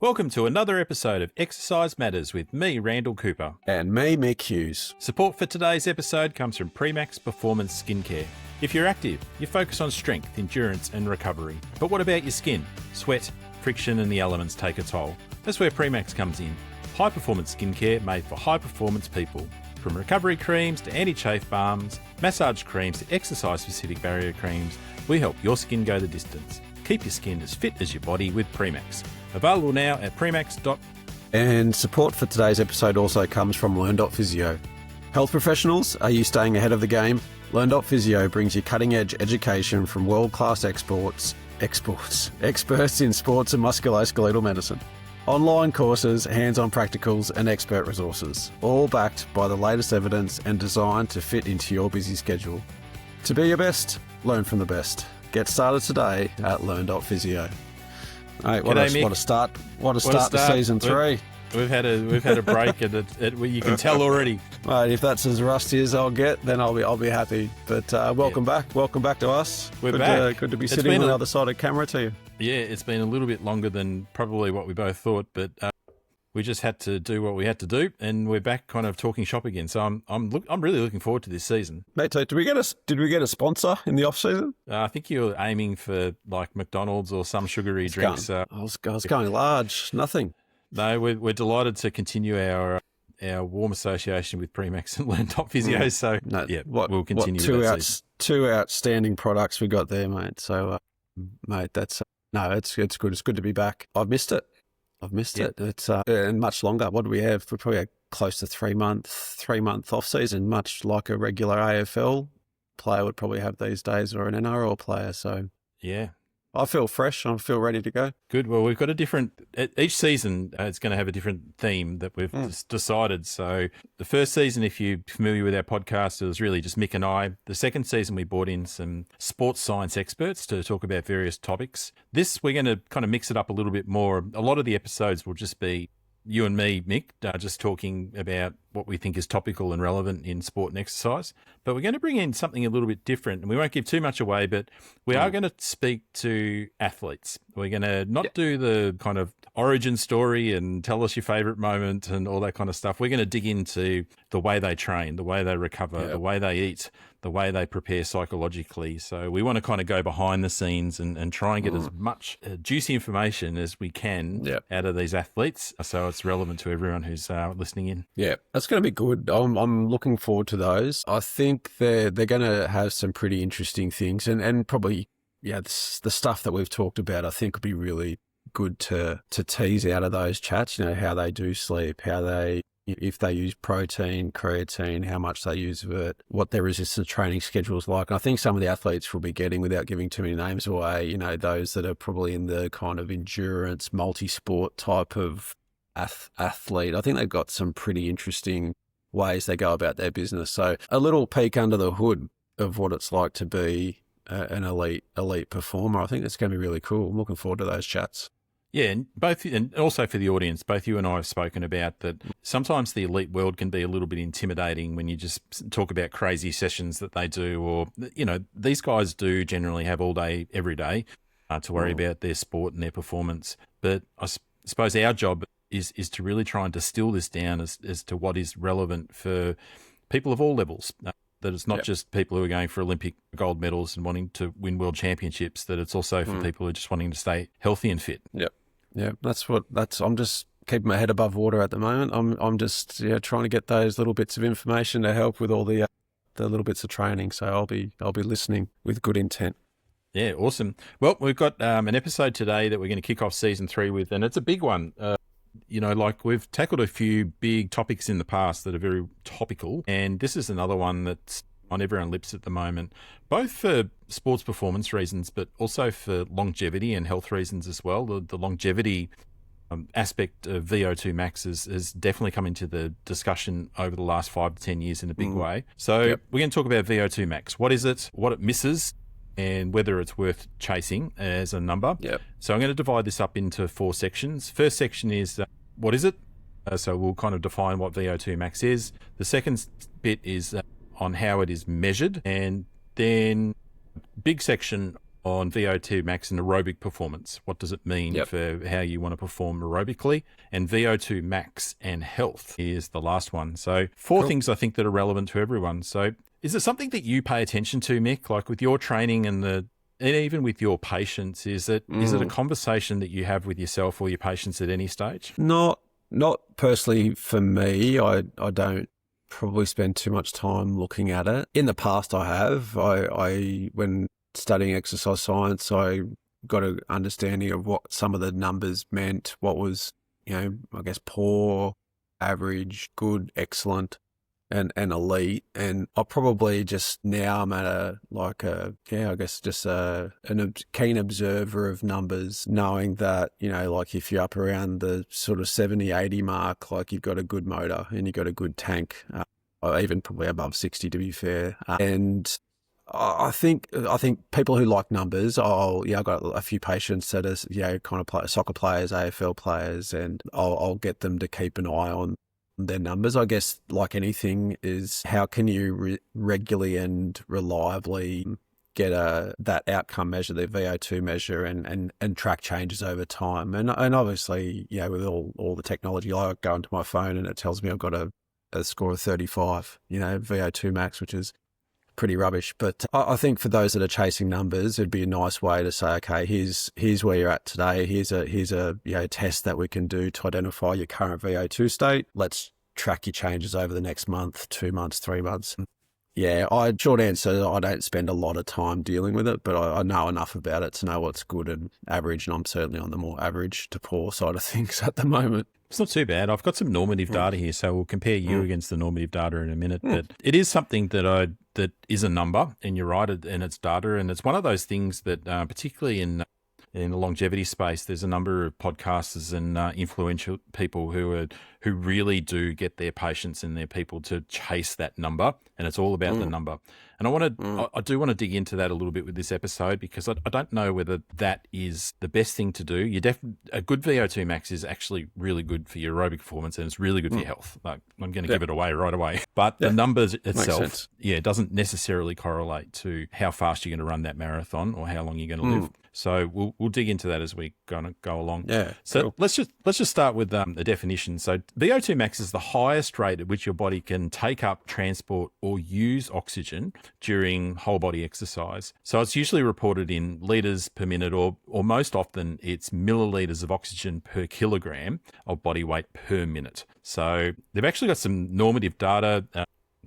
Welcome to another episode of Exercise Matters with me, Randall Cooper. And me, Mick Hughes. Support for today's episode comes from Premax Performance Skincare. If you're active, you focus on strength, endurance and recovery. But what about your skin? Sweat, friction and the elements take a toll. That's where Premax comes in. High-performance skincare made for high-performance people. From recovery creams to anti-chafe balms, massage creams to exercise-specific barrier creams, we help your skin go the distance. Keep your skin as fit as your body with Premax. Available now at premax.com. And support for today's episode also comes from Learn.Physio. Health professionals, are you staying ahead of the game? Learn.Physio brings you cutting-edge education from world-class experts in sports and musculoskeletal medicine. Online courses, hands-on practicals and expert resources, all backed by the latest evidence and designed to fit into your busy schedule. To be your best, learn from the best. Get started today at Learn.Physio. Right, what a start to season 3. We've had a break, and you can tell already. Right, if that's as rusty as I'll get, then I'll be happy. But welcome back to us. We're back. Good to be sitting on the other side of the camera to you. Yeah, it's been a little bit longer than probably what we both thought, but we just had to do what we had to do, and we're back, kind of talking shop again. So I'm really looking forward to this season. Mate, so did we get a sponsor in the off season? I think you're aiming for like McDonald's or some sugary drinks. I was going large. Nothing. No, we're delighted to continue our warm association with Premax and Learn.Physio. So we'll continue. Two outstanding products we got there, mate. So, mate, it's good. It's good to be back. I've missed it. It's and much longer. What do we have? We probably had close to 3 month off season, much like a regular AFL player would probably have these days, or an NRL player. So yeah, I feel fresh. I feel ready to go. Good. Well, we've got each season it's going to have a different theme that we've decided. So the first season, if you're familiar with our podcast, it was really just Mick and I. The second season, we brought in some sports science experts to talk about various topics. This, we're going to kind of mix it up a little bit more. A lot of the episodes will just be you and me, Mick, just talking about what we think is topical and relevant in sport and exercise. But we're going to bring in something a little bit different, and we won't give too much away, but we are going to speak to athletes. We're going to not do the kind of origin story and tell us your favourite moment and all that kind of stuff. We're going to dig into the way they train, the way they recover, the way they eat, the way they prepare psychologically. So we want to kind of go behind the scenes and try and get as much juicy information as we can out of these athletes, so it's relevant to everyone who's listening in. Yeah, that's going to be good. I'm looking forward to those. I think they're going to have some pretty interesting things, and probably the stuff that we've talked about I think will be really good to tease out of those chats. You know, how they do sleep, if they use protein, creatine, how much they use of it, what their resistance training schedule is like. And I think some of the athletes will be getting, without giving too many names away, you know, those that are probably in the kind of endurance, multi-sport type of athlete. I think they've got some pretty interesting ways they go about their business. So a little peek under the hood of what it's like to be an elite performer. I think that's going to be really cool. I'm looking forward to those chats. Yeah, and also for the audience, both you and I have spoken about that sometimes the elite world can be a little bit intimidating when you just talk about crazy sessions that they do, or, you know, these guys do generally have all day, every day to worry about their sport and their performance. But I suppose our job is to really try and distill this down as to what is relevant for people of all levels. That it's not just people who are going for Olympic gold medals and wanting to win world championships, that it's also for people who are just wanting to stay healthy and fit. Yeah, I'm just keeping my head above water at the moment. I'm just trying to get those little bits of information to help with all the little bits of training. So I'll be listening with good intent. Yeah, awesome. Well, we've got an episode today that we're going to kick off season 3 with, and it's a big one. Like we've tackled a few big topics in the past that are very topical, and this is another one that's on everyone's lips at the moment, both for sports performance reasons, but also for longevity and health reasons as well. The longevity aspect of VO2 max has definitely come into the discussion over the last 5 to 10 years in a big way. So we're going to talk about VO2 max. What is it? What it misses? And whether it's worth chasing as a number. So I'm going to divide this up into 4 sections. First section is what is it? So we'll kind of define what VO2 max is. The second bit is on how it is measured. And then big section on VO2 max and aerobic performance. What does it mean for how you want to perform aerobically? And VO2 max and health is the last one. So four things I think that are relevant to everyone. So is it something that you pay attention to, Mick, like with your training and even with your patients? Is it a conversation that you have with yourself or your patients at any stage? Not personally for me. I don't probably spend too much time looking at it. In the past I have. I when studying exercise science, I got an understanding of what some of the numbers meant, what was, I guess poor, average, good, excellent, and elite. And I probably just now I'm at a keen observer of numbers, knowing that, like if you're up around the sort of 70, 80 mark, like you've got a good motor and you've got a good tank, or even probably above 60 to be fair. And I think people who like numbers, I've got a few patients that are, kind of soccer players, AFL players, and I'll get them to keep an eye on their numbers. I guess like anything is how can you regularly and reliably get that outcome measure, the VO2 measure, and track changes over time. And obviously, with all the technology, I go into my phone and it tells me I've got a score of 35, VO2 max, which is pretty rubbish. But I think for those that are chasing numbers, it'd be a nice way to say, okay, here's where you're at today. Here's a test that we can do to identify your current VO2 state. Let's track your changes over the next month, 2 months, 3 months. Yeah, short answer, I don't spend a lot of time dealing with it, but I know enough about it to know what's good and average, and I'm certainly on the more average to poor side of things at the moment. It's not too bad. I've got some normative data here, so we'll compare you against the normative data in a minute. But it is something that is a number, and you're right, and it's data, and it's one of those things that, particularly in the longevity space, there's a number of podcasters and influential people who really do get their patients and their people to chase that number, and it's all about the number. And I do want to dig into that a little bit with this episode, because I don't know whether that is the best thing to do. A good VO2 max is actually really good for your aerobic performance, and it's really good for your health. Like, I'm going to give it away right away. But the numbers itself, doesn't necessarily correlate to how fast you're going to run that marathon or how long you're going to live. So we'll dig into that as we go along. Yeah. So let's just start with the definition. So VO2 max is the highest rate at which your body can take up, transport, or use oxygen during whole body exercise. So it's usually reported in litres per minute, or most often it's milliliters of oxygen per kilogram of body weight per minute. So they've actually got some normative data.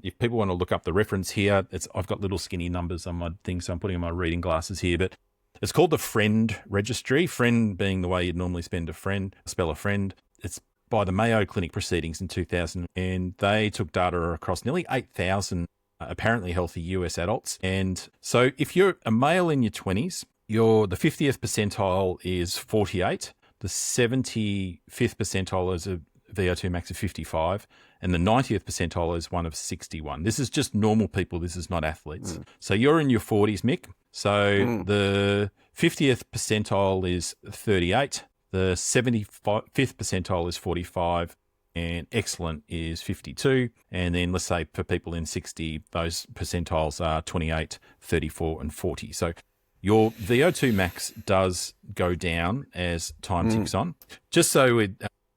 If people want to look up the reference here, I've got little skinny numbers on my thing, so I'm putting on my reading glasses here, but it's called the Friend Registry, friend being the way you'd normally spell a friend. It's by the Mayo Clinic Proceedings in 2000, and they took data across nearly 8,000 apparently healthy US adults. And so if you're a male in your 20s, the 50th percentile is 48, the 75th percentile is a VO2 max of 55, and the 90th percentile is one of 61. This is just normal people. This is not athletes. So you're in your 40s, Mick. So the 50th percentile is 38, the 75th percentile is 45, and excellent is 52. And then let's say for people in 60, those percentiles are 28, 34, and 40. So your VO2 max does go down as time ticks on. Just so we're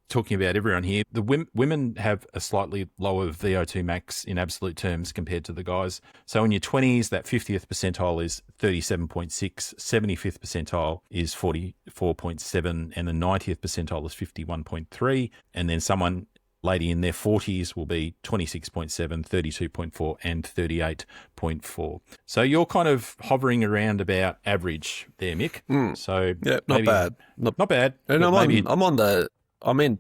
talking about everyone here, the women have a slightly lower VO2 max in absolute terms compared to the guys. So in your 20s, that 50th percentile is 37.6, 75th percentile is 44.7, and the 90th percentile is 51.3. And then lady in their 40s will be 26.7, 32.4, and 38.4. So you're kind of hovering around about average there, Mick. So not bad. Not bad. And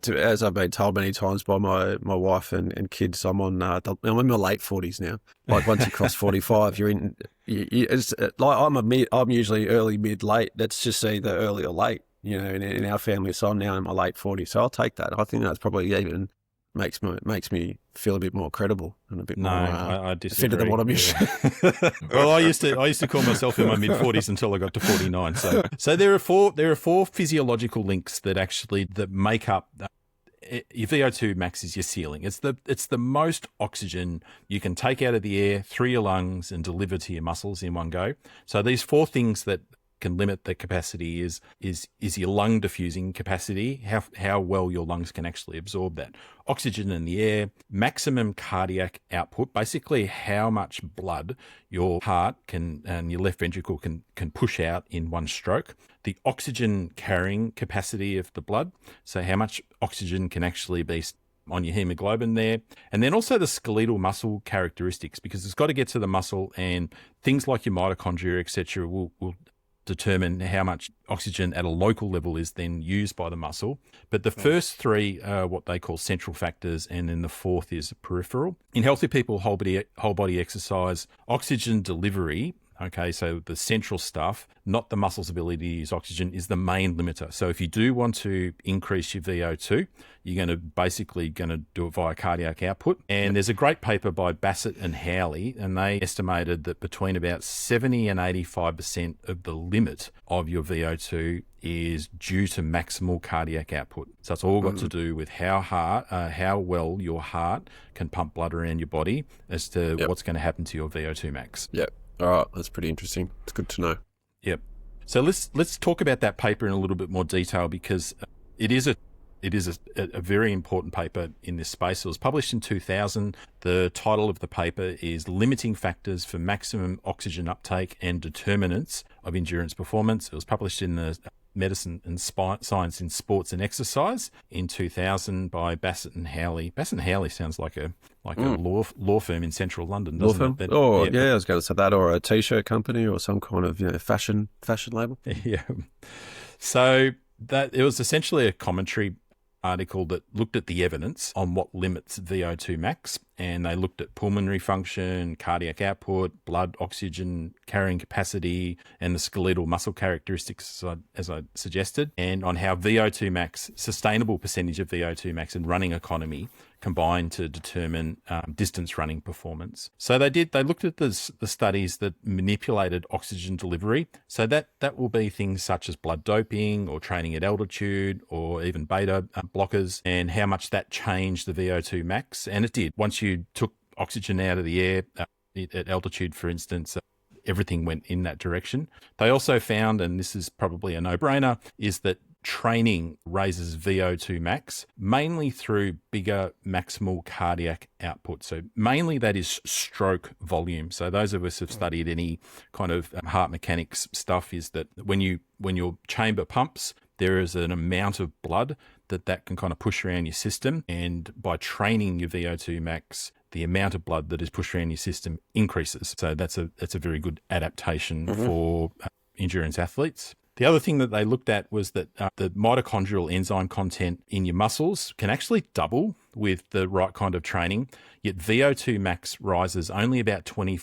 as I've been told many times by my wife and kids, I'm in my late 40s now. Like once you cross 45, you're in. It's like I'm usually early, mid, late. Let's just say the early or late. In our family, so I'm now in my late 40s. So I'll take that. I think that's probably even makes me feel a bit more credible and a bit more I disagree. fitter than what I'm used to. Well, I used to call myself in my mid 40s until I got to 49. So there are four physiological links that make up your VO2 max is your ceiling. It's the most oxygen you can take out of the air through your lungs and deliver to your muscles in one go. So these four things that can limit the capacity is your lung diffusing capacity, how well your lungs can actually absorb that oxygen in the air, maximum cardiac output, basically how much blood your heart can and your left ventricle can push out in one stroke, the oxygen carrying capacity of the blood, so how much oxygen can actually be on your hemoglobin there, and then also the skeletal muscle characteristics, because it's got to get to the muscle, and things like your mitochondria, etc., will determine how much oxygen at a local level is then used by the muscle. But the first three are what they call central factors, and then the fourth is peripheral. In healthy people, whole body exercise, oxygen delivery, okay, so the central stuff, not the muscle's ability to use oxygen, is the main limiter. So if you do want to increase your VO2, you're going to do it via cardiac output. And there's a great paper by Bassett and Howley, and they estimated that between about 70 and 85% of the limit of your VO2 is due to maximal cardiac output. So it's all got to do with how well your heart can pump blood around your body as to what's going to happen to your VO2 max. Yep. All right, that's pretty interesting. It's good to know. Yep. So let's talk about that paper in a little bit more detail, because it is a very important paper in this space. It was published in 2000. The title of the paper is Limiting Factors for Maximum Oxygen Uptake and Determinants of Endurance Performance. It was published in the Medicine and Science in Sports and Exercise in 2000 by Bassett and Howley. Bassett and Howley sounds like a law firm in central London, doesn't it? I was going to say that, or a t-shirt company, or some kind of fashion label. Yeah. So that it was essentially a commentary article that looked at the evidence on what limits VO2 max, and they looked at pulmonary function, cardiac output, blood oxygen carrying capacity, and the skeletal muscle characteristics, as I suggested, and on how VO2 max, sustainable percentage of VO2 max, and running economy combine to determine distance running performance. So they looked at the studies that manipulated oxygen delivery. So that will be things such as blood doping or training at altitude or even beta blockers, and how much that changed the VO2 max. And it did. Once you took oxygen out of the air at altitude, for instance, everything went in that direction. They also found, and this is probably a no-brainer, is that training raises VO2 max mainly through bigger maximal cardiac output. So mainly that is stroke volume. So those of us who have studied any kind of heart mechanics stuff, is that when your chamber pumps, there is an amount of blood that can kind of push around your system. And by training your VO2 max, the amount of blood that is pushed around your system increases. So that's a very good adaptation for endurance athletes. The other thing that they looked at was that the mitochondrial enzyme content in your muscles can actually double with the right kind of training, yet VO2 max rises only about 20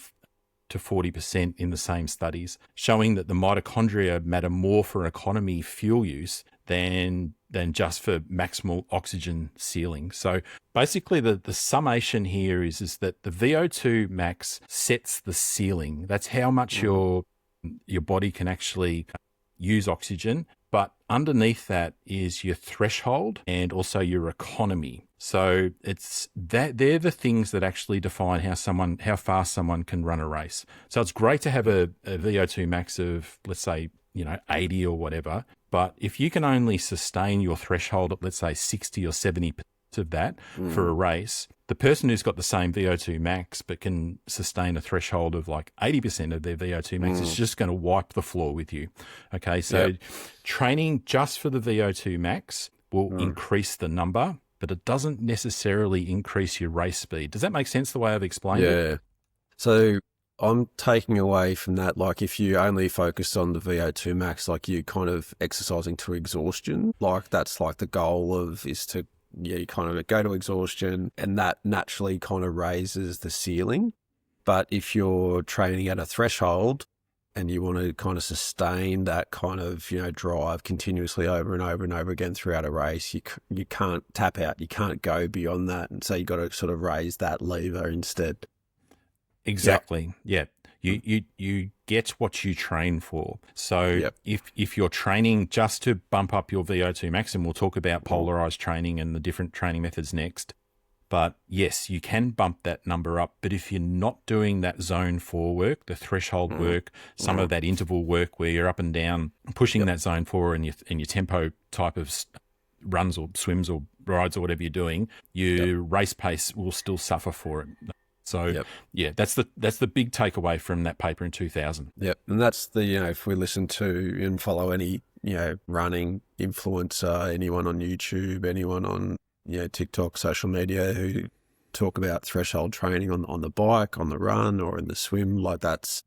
to 40% in the same studies, showing that the mitochondria matter more for economy fuel use than just for maximal oxygen sealing. So basically the summation here is that the VO2 max sets the ceiling. That's how much your body can actually use oxygen, but underneath that is your threshold and also your economy. So it's that they're the things that actually define how fast someone can run a race. So it's great to have a VO2 max of, let's say, 80 or whatever, but if you can only sustain your threshold at, let's say, 60 or 70% of that for a race, the person who's got the same VO2 max but can sustain a threshold of like 80% of their VO2 max is just going to wipe the floor with you. Okay, so training just for the VO2 max will increase the number, but it doesn't necessarily increase your race speed. Does that make sense, the way I've explained it? Yeah. So I'm taking away from that, like if you only focus on the VO2 max, like you kind of exercising to exhaustion, like that's like the goal is to you kind of go to exhaustion, and that naturally kind of raises the ceiling. But if you're training at a threshold and you want to kind of sustain that kind of, drive continuously over and over and over again throughout a race, you can't tap out, you can't go beyond that. And so you got to sort of raise that lever instead. Exactly. Yeah. You get what you train for. So if you're training just to bump up your VO2 max, and we'll talk about polarized training and the different training methods next, But yes, you can bump that number up. But if you're not doing that zone 4 work, the threshold work, some of that interval work where you're up and down, pushing that zone 4 and your tempo type of runs or swims or rides or whatever you're doing, your race pace will still suffer for it. So yeah, that's the big takeaway from that paper in 2000. Yep, and that's the, if we listen to and follow any running influencer, anyone on YouTube, anyone on TikTok, social media who talk about threshold training on the bike, on the run, or in the swim, like that's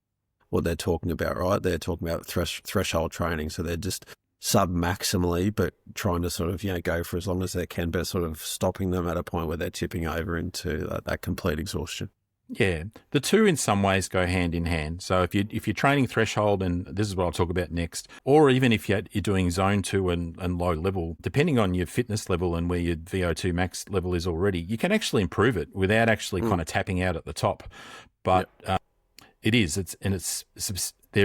what they're talking about, right? They're talking about threshold training, so they're just sub-maximally, but trying to sort of, go for as long as they can, but sort of stopping them at a point where they're tipping over into that complete exhaustion. Yeah, the two in some ways go hand in hand. So if you're training threshold, and this is what I'll talk about next, or even if you're doing zone 2 and low level, depending on your fitness level and where your VO2 max level is already, you can actually improve it without actually kind of tapping out at the top. But there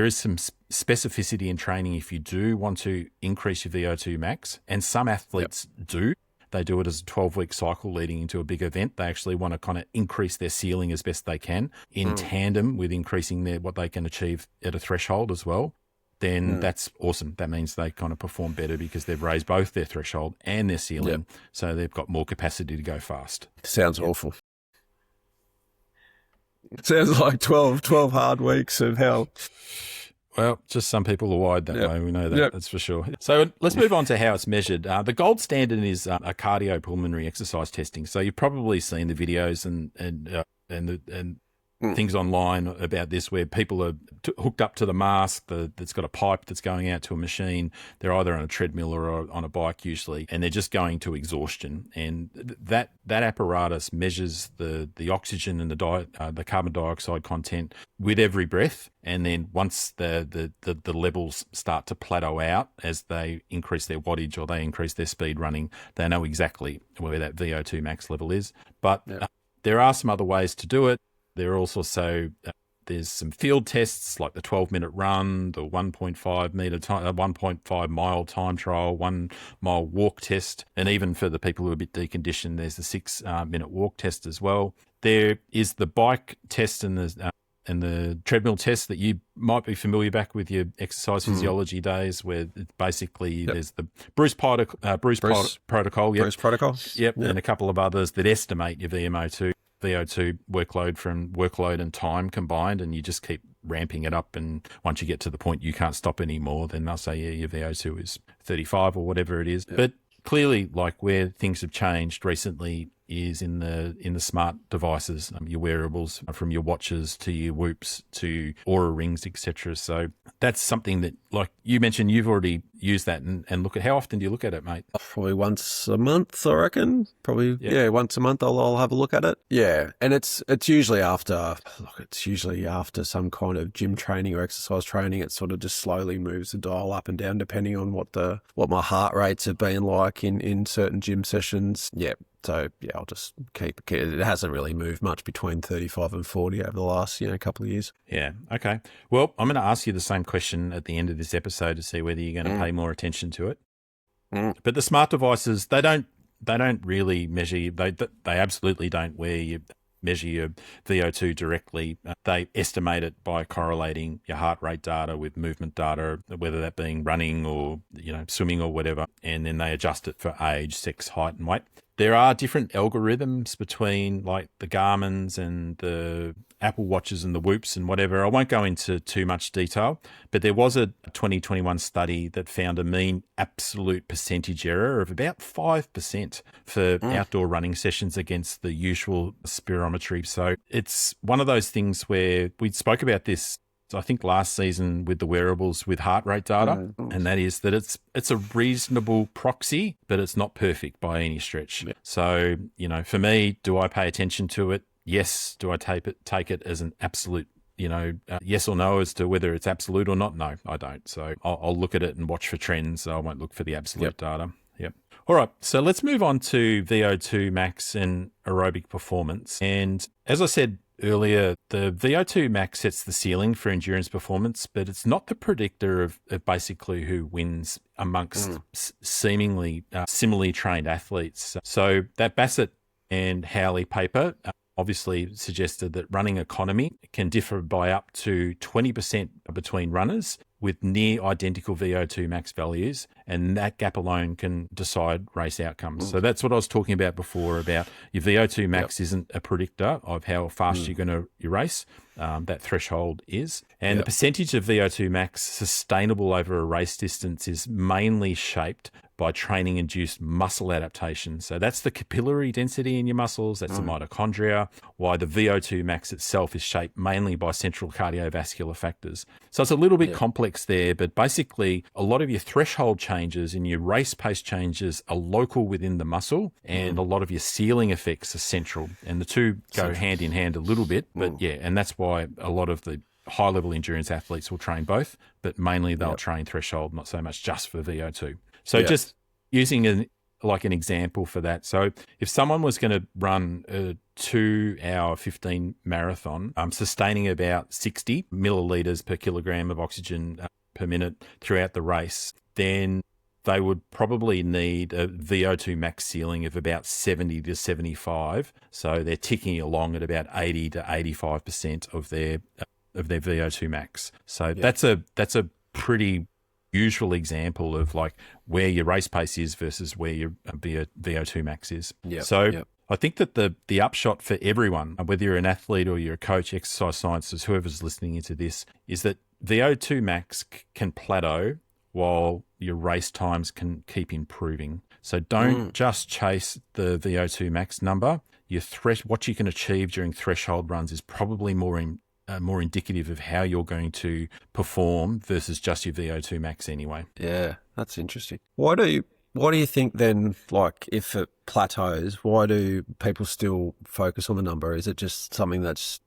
is some specificity in training if you do want to increase your VO2 max, and some athletes do. They do it as a 12-week cycle leading into a big event. They actually want to kind of increase their ceiling as best they can in tandem with increasing what they can achieve at a threshold as well. Then that's awesome. That means they kind of perform better because they've raised both their threshold and their ceiling. So they've got more capacity to go fast. Sounds awful. Sounds like 12 hard weeks of hell. Well, just some people are wired that way. We know that. That's for sure. So let's move on to how it's measured. The gold standard is a cardiopulmonary exercise testing. So you've probably seen the videos and things online about this where people are hooked up to the mask that's got a pipe that's going out to a machine. They're either on a treadmill or on a bike usually, and they're just going to exhaustion. And that apparatus measures the oxygen and the carbon dioxide content with every breath. And then once the levels start to plateau out as they increase their wattage or they increase their speed running, they know exactly where that VO2 max level is. But there are some other ways to do it. There are also there's some field tests like the 12-minute run, the 1.5 mile time trial, 1 mile walk test, and even for the people who are a bit deconditioned, there's the 6-minute walk test as well. There is the bike test and the treadmill test that you might be familiar back with your exercise physiology days, where it's basically there's the Bruce protocol. Bruce protocol. Yep, and a couple of others that estimate your VO2 workload and time combined, and you just keep ramping it up, and once you get to the point you can't stop anymore, then they'll say your VO2 is 35 or whatever it is. But clearly, like where things have changed recently is in the smart devices, your wearables, from your watches to your Whoops to Oura rings, etc. So that's something that, like you mentioned, you've already used that and look at. How often do you look at it, mate? Probably once a month, I reckon. Probably, once a month I'll have a look at it. Yeah, and it's usually after some kind of gym training or exercise training. It sort of just slowly moves the dial up and down depending on what my heart rates have been like in certain gym sessions. Yeah. So, I'll just keep it. It hasn't really moved much between 35 and 40 over the last, couple of years. Yeah. Okay. Well, I'm going to ask you the same question at the end of this episode to see whether you're going to pay more attention to it. But the smart devices, they don't really measure you. They absolutely don't measure your VO2 directly. They estimate it by correlating your heart rate data with movement data, whether that being running or swimming or whatever, and then they adjust it for age, sex, height, and weight. There are different algorithms between like the Garmin's and the Apple Watches and the Whoops and whatever. I won't go into too much detail, but there was a 2021 study that found a mean absolute percentage error of about 5% for outdoor running sessions against the usual spirometry. So it's one of those things where we spoke about this, I think, last season with the wearables with heart rate data, and that is that it's a reasonable proxy, but it's not perfect by any stretch. Yep. So, for me, do I pay attention to it? Yes. Do I take it as an absolute, yes or no as to whether it's absolute or not? No, I don't. So I'll look at it and watch for trends. I won't look for the absolute data. Yep. All right. So let's move on to VO2 max and aerobic performance. And as I said earlier, the VO2 max sets the ceiling for endurance performance, but it's not the predictor of basically who wins amongst seemingly similarly trained athletes. So that Bassett and Howley paper obviously suggested that running economy can differ by up to 20% between runners with near identical VO2 max values, and that gap alone can decide race outcomes. So that's what I was talking about before, about your VO2 max isn't a predictor of how fast you're going to race. That threshold is. And the percentage of VO2 max sustainable over a race distance is mainly shaped by training-induced muscle adaptation. So that's the capillary density in your muscles, that's the mitochondria, why the VO2 max itself is shaped mainly by central cardiovascular factors. So it's a little bit complex there, but basically a lot of your threshold changes and your race pace changes are local within the muscle, and a lot of your ceiling effects are central. And the two go hand in hand a little bit, but and that's why a lot of the high-level endurance athletes will train both, but mainly they'll train threshold, not so much just for VO2. So just using an example for that. So if someone was going to run a 2-hour 15 marathon, sustaining about 60 milliliters per kilogram of oxygen per minute throughout the race, then they would probably need a VO2 max ceiling of about 70 to 75. So they're ticking along at about 80 to 85% of their VO2 max. So that's a pretty usual example of like where your race pace is versus where your VO2 max is. I think that the upshot for everyone, whether you're an athlete or you're a coach, exercise sciences, whoever's listening into this, is that VO2 max can plateau while your race times can keep improving. So don't just chase the VO2 max number. What you can achieve during threshold runs is probably more indicative of how you're going to perform versus just your VO2 max anyway. Yeah, that's interesting. Why do you think then, like if it plateaus, why do people still focus on the number? Is it just something that's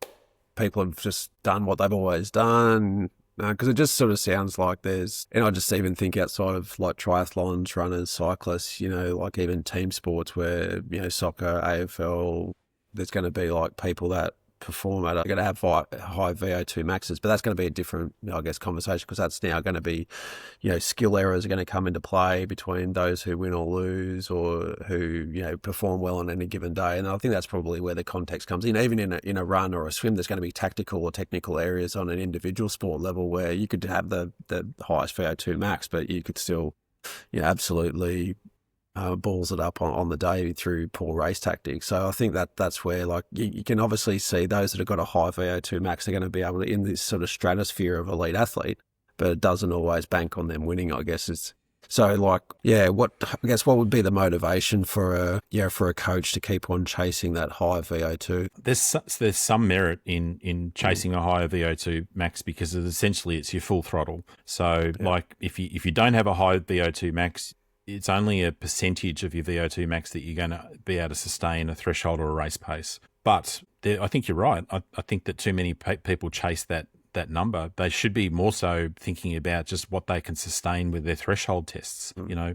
people have just done what they've always done? Because it just sort of sounds like and I just even think outside of like triathlons, runners, cyclists, like even team sports where, soccer, AFL, there's going to be like people that perform at, are going to have high VO2 maxes, but that's going to be a different, I guess, conversation, because that's now going to be, skill errors are going to come into play between those who win or lose, or who, perform well on any given day. And I think that's probably where the context comes in. Even in a run or a swim, there's going to be tactical or technical areas on an individual sport level where you could have the highest VO2 max, but you could still, absolutely balls it up on the day through poor race tactics. So I think that's where, like, you can obviously see those that have got a high VO2 max are going to be able to, in this sort of stratosphere of elite athlete, but it doesn't always bank on them winning, I guess. What would be the motivation for a coach to keep on chasing that high VO2? There's some merit in chasing a higher VO2 max, because essentially it's your full throttle. So like if you don't have a high VO2 max, it's only a percentage of your VO2 max that you're going to be able to sustain a threshold or a race pace. But I think you're right. I think that too many people chase that number. They should be more so thinking about just what they can sustain with their threshold tests,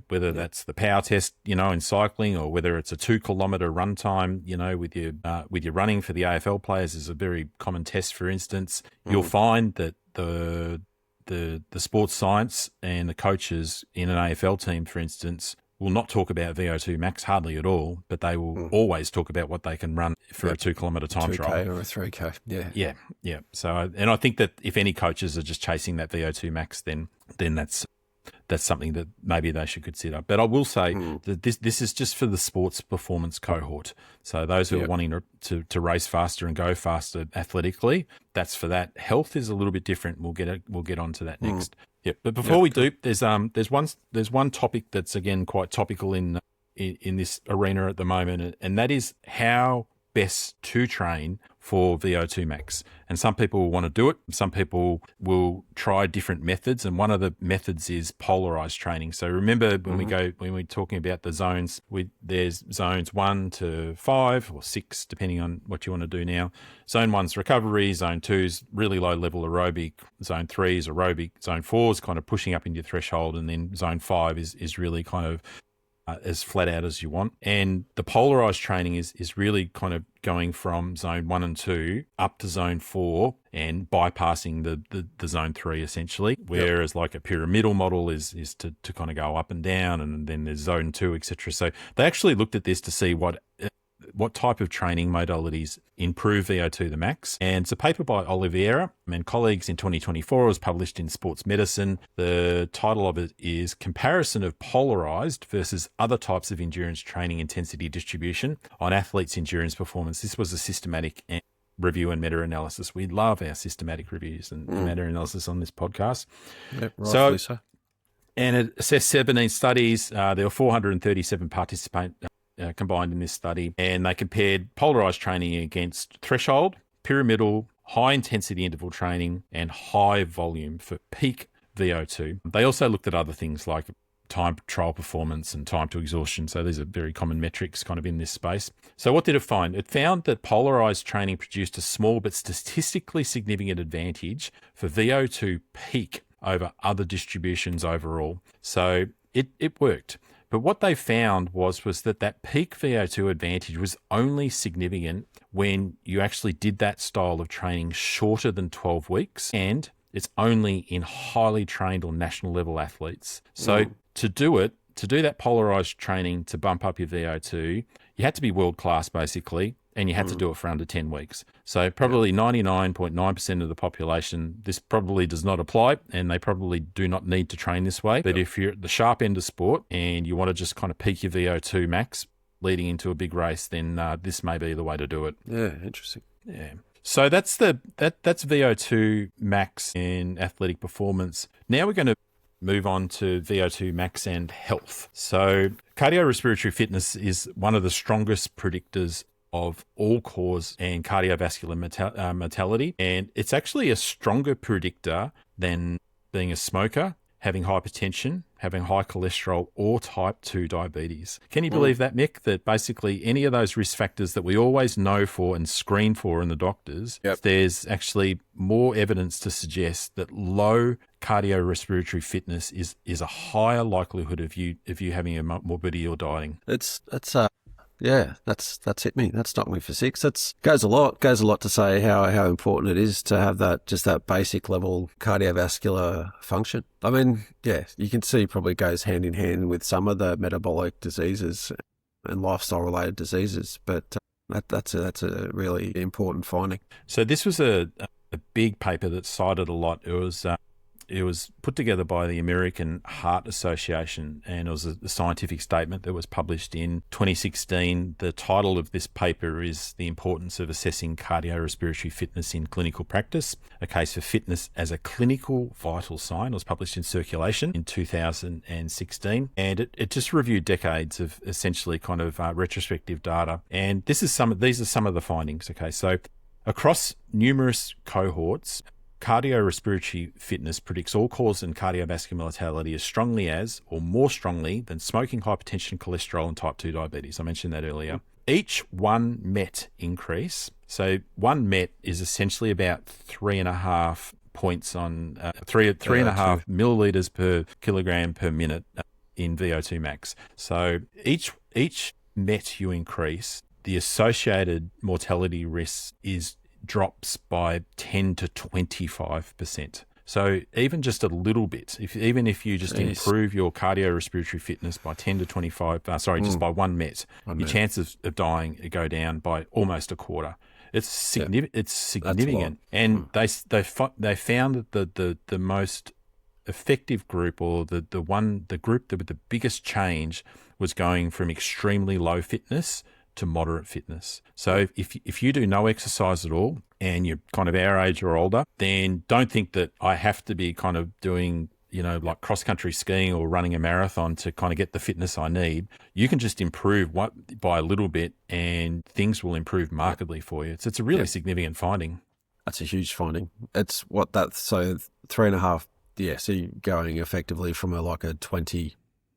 whether that's the power test, in cycling, or whether it's a 2-kilometer run time, with your running. For the AFL players is a very common test, for instance. You'll find that the sports science and the coaches in an AFL team, for instance, will not talk about VO2 max hardly at all, but they will always talk about what they can run for a 2-kilometer time trial. 2K or a 3K, Yeah. So, and I think that if any coaches are just chasing that VO2 max, then that's something that maybe they should consider. But I will say that this is just for the sports performance cohort. So those who are wanting to race faster and go faster athletically, that's for that. Health is a little bit different. We'll get onto that next. Yeah. But before we do, there's one topic that's again quite topical in this arena at the moment, and that is how best to train for VO2 max. And some people will want to do it. Some people will try different methods. And one of the methods is polarized training. So remember when we're talking about the zones, there's zones 1 to 5 or 6, depending on what you want to do now. Zone 1's recovery. Zone 2's really low level aerobic. Zone 3 is aerobic. Zone 4 is kind of pushing up into your threshold. And then zone 5 is really kind of as flat out as you want. And the polarized training is really kind of going from zone 1 and 2 up to zone 4 and bypassing the zone 3 essentially. Whereas like a pyramidal model is to kind of go up and down, and then there's zone 2, etc. So they actually looked at this to see what what type of training modalities improve VO2 the max. And it's a paper by Oliveira and colleagues in 2024. It was published in Sports Medicine. The title of it is Comparison of Polarized versus Other Types of Endurance Training Intensity Distribution on Athletes' Endurance Performance. This was a systematic review and meta-analysis. We love our systematic reviews and meta-analysis on this podcast. Yep, rightfully so. And it assessed 17 studies. There were 437 participants combined in this study, and they compared polarized training against threshold, pyramidal, high-intensity interval training, and high volume for peak VO2. They also looked at other things like time trial performance and time to exhaustion. So these are very common metrics kind of in this space. So what did it find? It found that polarized training produced a small but statistically significant advantage for VO2 peak over other distributions overall. So it worked. But what they found was that peak VO2 advantage was only significant when you actually did that style of training shorter than 12 weeks, and it's only in highly trained or national level athletes. So to do that polarized training to bump up your VO2, you had to be world class basically, and you had to do it for under 10 weeks. So probably 99.9% of the population, this probably does not apply, and they probably do not need to train this way. But if you're at the sharp end of sport and you want to just kind of peak your VO2 max leading into a big race, then this may be the way to do it. Yeah, interesting. Yeah. So that's VO2 max in athletic performance. Now we're going to move on to VO2 max and health. So cardiorespiratory fitness is one of the strongest predictors of all-cause and cardiovascular mortality, and it's actually a stronger predictor than being a smoker, having hypertension, having high cholesterol, or type 2 diabetes. Can you believe that, Mick, that basically any of those risk factors that we always know for and screen for in the doctors, there's actually more evidence to suggest that low cardiorespiratory fitness is a higher likelihood of you having a morbidity or dying. That's hit me. That's knocked me for six. That's goes a lot to say how important it is to have that basic level cardiovascular function. I mean, yeah, you can see probably goes hand in hand with some of the metabolic diseases and lifestyle related diseases, but that's a really important finding. So this was a big paper that cited a lot. It was put together by the American Heart Association, and it was a scientific statement that was published in 2016. The title of this paper is The Importance of Assessing Cardiorespiratory Fitness in Clinical Practice, a case for fitness as a clinical vital sign. It was published in Circulation in 2016, and it just reviewed decades of essentially kind of retrospective data. And these are some of the findings. Okay, so across numerous cohorts, cardiorespiratory fitness predicts all-cause and cardiovascular mortality as strongly as or more strongly than smoking, hypertension, cholesterol, and type 2 diabetes. I mentioned that earlier. Each 1 MET increase, so 1 MET is essentially about 3.5 points on 3.5 milliliters per kilogram per minute in VO2 max. So each MET you increase, the associated mortality risk drops by 10 to 25%. So even just a little bit, even if you just improve your cardiorespiratory fitness by 10 to 25, just by 1 MET, your chances of dying go down by almost a quarter. It's significant. And they found that the most effective group, or the group with the biggest change, was going from extremely low fitness to moderate fitness. So if you do no exercise at all and you're kind of our age or older, then don't think that I have to be kind of doing, like cross-country skiing or running a marathon to kind of get the fitness I need. You can just improve by a little bit and things will improve markedly for you. It's a really significant finding. That's a huge finding. It's so 3.5, so you're going effectively from a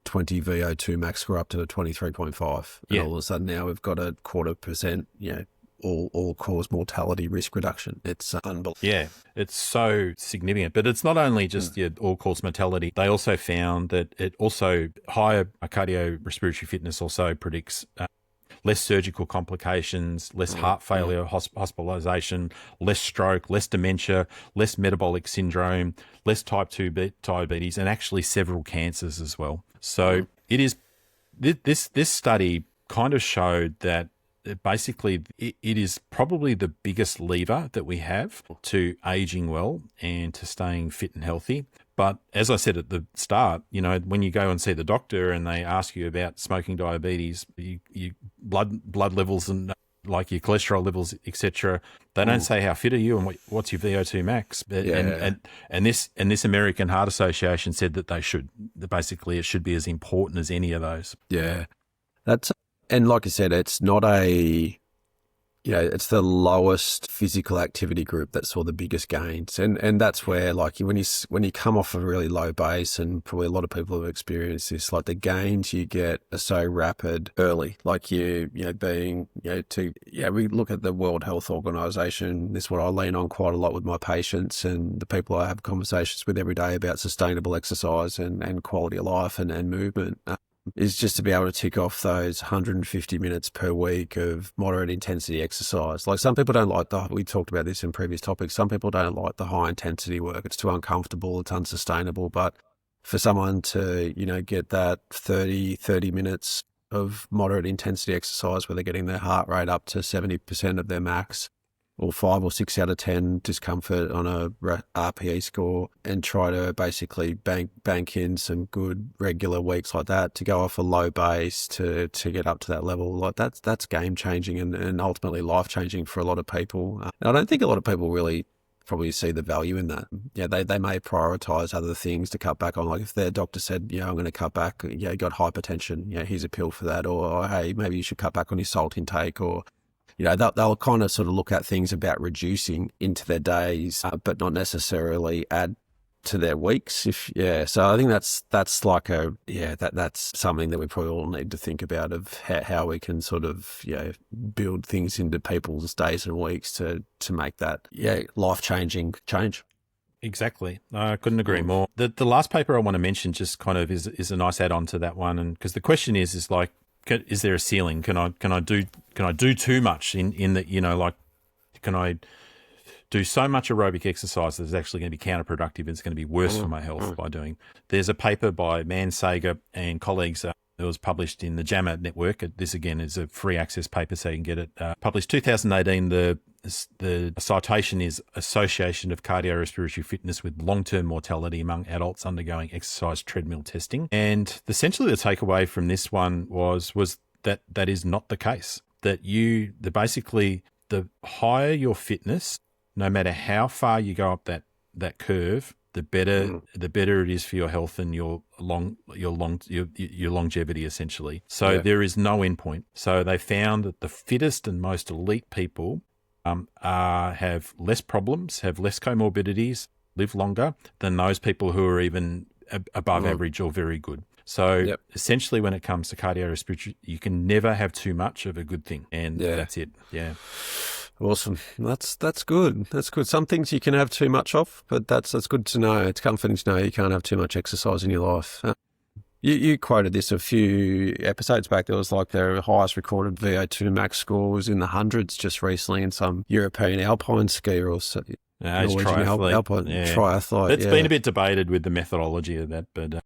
20 VO2 max score up to a 23.5. And all of a sudden now we've got a 0.25%, all cause mortality risk reduction. It's unbelievable. Yeah, it's so significant. But it's not only just all cause mortality. They also found that higher cardiorespiratory fitness also predicts less surgical complications, less heart failure, hospitalization, less stroke, less dementia, less metabolic syndrome, less type 2 diabetes, and actually several cancers as well. So it is this study kind of showed that basically it is probably the biggest lever that we have to aging well and to staying fit and healthy. But as I said at the start, when you go and see the doctor and they ask you about smoking, diabetes, you blood levels and like your cholesterol levels, etc., they don't say how fit are you and what's your VO2 max. And this American Heart Association said that basically it should be as important as any of those. Yeah, and like I said, it's not it's the lowest physical activity group that saw the biggest gains. And that's where, like, when you come off a really low base, and probably a lot of people have experienced this, like the gains you get are so rapid early. Like we look at the World Health Organization. This is what I lean on quite a lot with my patients and the people I have conversations with every day about sustainable exercise and quality of life and movement. Is just to be able to tick off those 150 minutes per week of moderate intensity exercise. Like some people don't like we talked about this in previous topics, some people don't like the high intensity work. It's too uncomfortable, it's unsustainable. But for someone to, get that 30 minutes of moderate intensity exercise where they're getting their heart rate up to 70% of their max, or 5 or 6 out of 10 discomfort on a RPE score, and try to basically bank in some good regular weeks like that to go off a low base to get up to that level, like that's game changing and ultimately life changing for a lot of people. I don't think a lot of people really probably see the value in that. Yeah, they may prioritize other things to cut back on. Like if their doctor said, I'm going to cut back, you got hypertension, here's a pill for that, or hey, maybe you should cut back on your salt intake, or they'll kind of sort of look at things about reducing into their days, but not necessarily add to their weeks. So I think that's like that's something that we probably all need to think about, of how we can sort of build things into people's days and weeks to make that life-changing change. Exactly. I couldn't agree more. The last paper I want to mention just kind of is a nice add-on to that one, and because the question is like, is there a ceiling? Can I do too much in that, like, can I do so much aerobic exercise that it's actually going to be counterproductive and it's going to be worse for my health by doing? There's a paper by Sager and colleagues that was published in the JAMA network. This again is a free access paper, so you can get it. Published 2018. The citation is Association of Cardiorespiratory Fitness with Long-Term Mortality Among Adults Undergoing Exercise Treadmill Testing. And essentially the takeaway from this one was that is not the case. That basically the higher your fitness, no matter how far you go up that curve, the better it is for your health and your longevity, essentially. So there is no endpoint. So they found that the fittest and most elite people have less problems, have less comorbidities, live longer than those people who are even above average or very good. So essentially when it comes to cardiorespiratory, you can never have too much of a good thing, and that's it. Yeah. Awesome. That's good. That's good. Some things you can have too much of, but that's good to know. It's comforting to know you can't have too much exercise in your life. You quoted this a few episodes back. There was like their highest recorded VO2 max score was in the hundreds just recently in some European alpine skier or so. Triathlete. It's been a bit debated with the methodology of that, but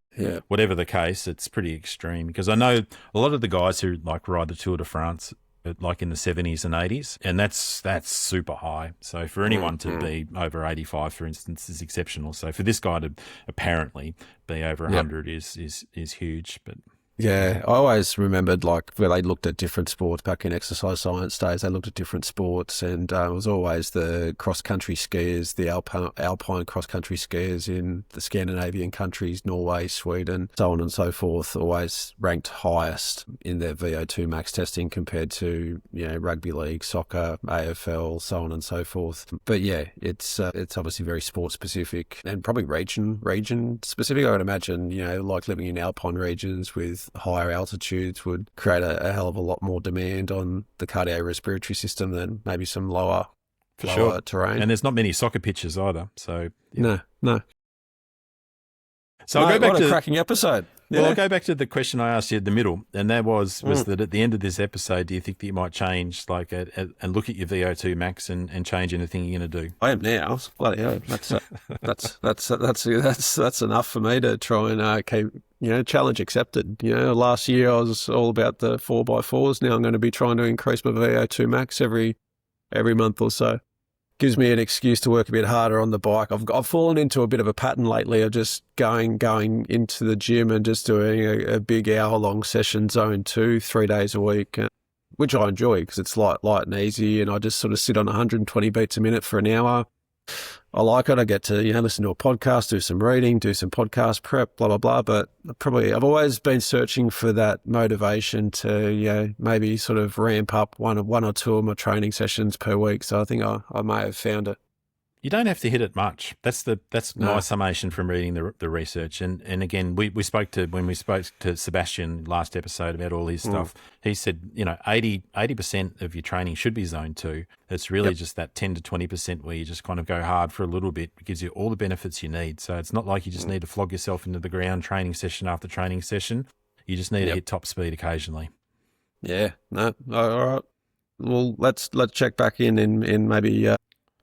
whatever the case, it's pretty extreme, because I know a lot of the guys who like ride the Tour de France like in the 70s and 80s, and that's super high. So for anyone to be over 85, for instance, is exceptional. So for this guy to apparently be over 100 is huge. But yeah, I always remembered like where they looked at different sports back in exercise science days. They looked at different sports, and it was always the cross-country skiers, the alpine cross-country skiers in the Scandinavian countries, Norway, Sweden, so on and so forth, always ranked highest in their VO2 max testing compared to rugby league, soccer, AFL, so on and so forth. But yeah, it's obviously very sport specific and probably region specific. I would imagine like living in alpine regions with higher altitudes would create a hell of a lot more demand on the cardiorespiratory system than maybe some lower terrain. And there's not many soccer pitches either. So no. So I'll go back to a cracking episode. Well, I'll go back to the question I asked you at the middle, and that was that at the end of this episode, do you think that you might change, like, and look at your VO2 max and change anything you're going to do? I am now. Bloody hell, that's enough for me to try and challenge accepted. Last year I was all about the 4x4s. Now I'm going to be trying to increase my VO2 max every month or so. Gives me an excuse to work a bit harder on the bike. I've fallen into a bit of a pattern lately of just going into the gym and just doing a big hour-long session, zone 2, 3 days a week, which I enjoy because it's light and easy, and I just sort of sit on 120 beats a minute for an hour. I like it. I get to, listen to a podcast, do some reading, do some podcast prep, blah, blah, blah. But I've always been searching for that motivation to, maybe sort of ramp up one or two of my training sessions per week. So I think I may have found it. You don't have to hit it much. That's my summation from reading the research. And again, when we spoke to Sebastian last episode about all his stuff, he said, 80% of your training should be zone 2. It's really just that 10 to 20% where you just kind of go hard for a little bit. It gives you all the benefits you need. So it's not like you just need to flog yourself into the ground training session after training session. You just need to hit top speed occasionally. Yeah. No. All right. Well, let's check back in maybe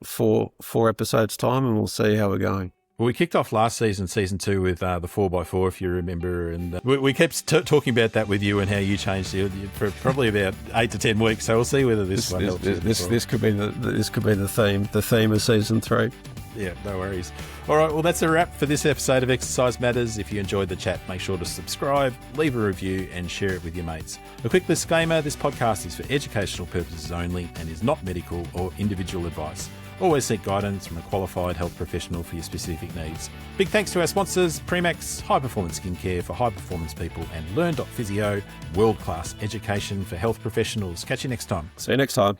4 episodes time, and we'll see how we're going. Well, we kicked off last season, season 2, with the 4x4, if you remember, and we kept talking about that with you and how you changed it for probably about 8 to 10 weeks. So we'll see whether this one helps. This could be the theme of season 3. Yeah, no worries. All right, well, that's a wrap for this episode of Exercise Matters. If you enjoyed the chat, make sure to subscribe, leave a review, and share it with your mates. A quick disclaimer: this podcast is for educational purposes only and is not medical or individual advice. Always seek guidance from a qualified health professional for your specific needs. Big thanks to our sponsors, Premax, high performance skincare for high performance people, and Learn.physio, world-class education for health professionals. Catch you next time. See you next time.